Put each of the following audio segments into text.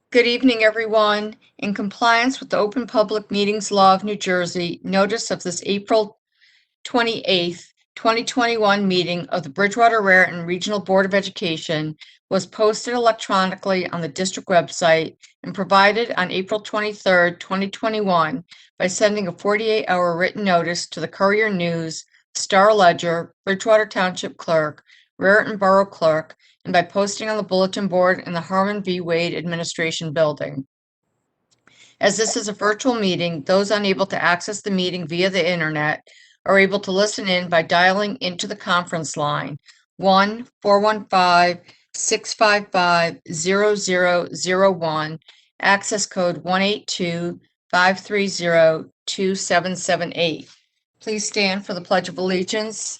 Good evening, everyone. In compliance with the Open Public Meetings Law of New Jersey, notice of this April 28th, 2021 meeting of the Bridgewater Raritan Regional Board of Education was posted electronically on the district website and provided on April 23rd, 2021 by sending a 48-hour written notice to the Courier News, Star Ledger, Bridgewater Township Clerk, Raritan Borough Clerk, and by posting on the bulletin board in the Harmon V. Wade Administration Building. As this is a virtual meeting, those unable to access the meeting via the internet are able to listen in by dialing into the conference line 1-415-655-0001, access code 182-530-2778. Please stand for the Pledge of Allegiance.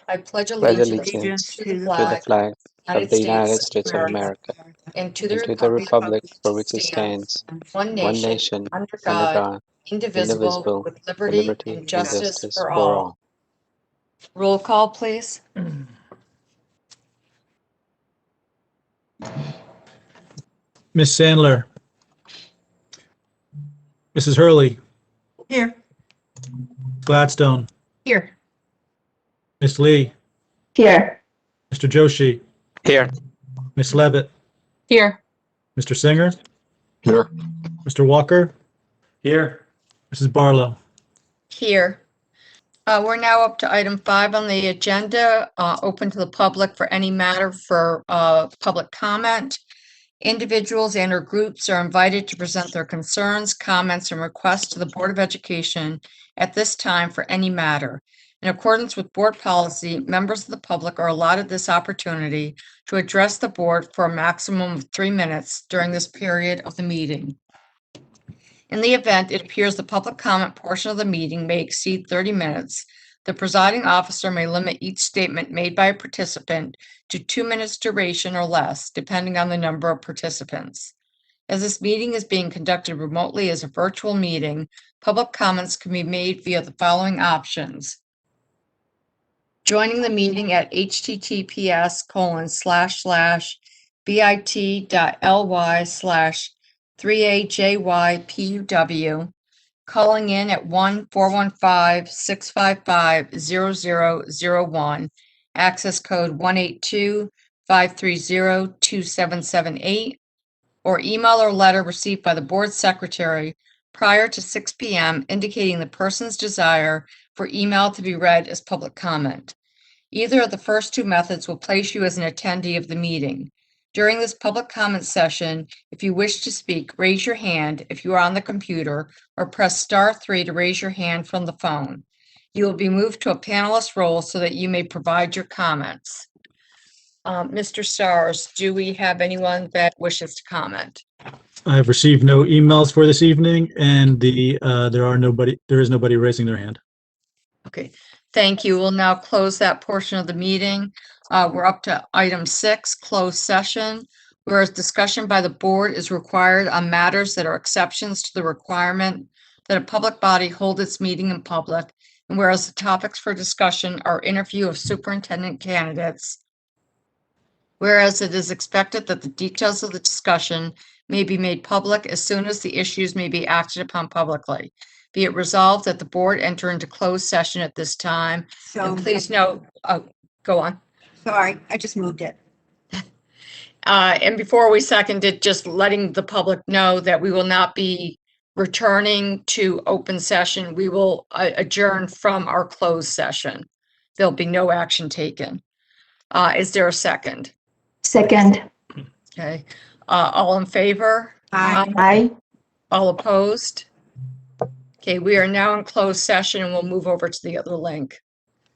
I pledge Pledge allegiance allegiance to the to the flag flag of of the United States of America and to and to the republic for which it stands, one nation, under under God, God, indivisible, indivisible, with with liberty liberty and and justice justice for for all. all. Roll call, please. Ms. Sandler. Mrs. Hurley. Here. Gladstone. Here. Ms. Lee. Here. Mr. Joshi. Here. Ms. Levitt. Here. Mr. Singer. Here. Mr. Walker. Here. Mrs. Barlow. Here. We're now up to item 5 on the agenda, open to the public for any matter for public comment. Individuals and or groups are invited to present their concerns, comments, and requests to the Board of Education at this time for any matter. In accordance with board policy, members of the public are allotted this opportunity to address the board for a maximum of 3 minutes during this period of the meeting. In the event it appears the public comment portion of the meeting may exceed 30 minutes, the presiding officer may limit each statement made by a participant to 2 minutes duration or less, depending on the number of participants. As this meeting is being conducted remotely as a virtual meeting, public comments can be made via the following options. Joining the meeting at https://bit.ly/3ajypuw, calling in at 1-415-655-0001, access code 182-530-2778, or email or letter received by the board secretary prior to 6 p.m. indicating the person's desire for email to be read as public comment. Either of the first 2 methods will place you as an attendee of the meeting. During this public comment session, if you wish to speak, raise your hand if you are on the computer or press *3 to raise your hand from the phone. You will be moved to a panelist role so that you may provide your comments. Mr. Stars, do we have anyone that wishes to comment? I have received no emails for this evening, and there is nobody raising their hand. Okay, thank you. We'll now close that portion of the meeting. We're up to item 6, closed session, whereas discussion by the board is required on matters that are exceptions to the requirement that a public body hold its meeting in public, and whereas the topics for discussion are interview of superintendent candidates, whereas it is expected that the details of the discussion may be made public as soon as the issues may be acted upon publicly. Be it resolved that the board enter into closed session at this time. And please note, go on. Sorry, I just moved it. And before we second it, just letting the public know that we will not be returning to open session. We will adjourn from our closed session. There'll be no action taken. Is there a second? Second. Okay. All in favor? Aye. Aye. All opposed? Okay, we are now in closed session and we'll move over to the other link.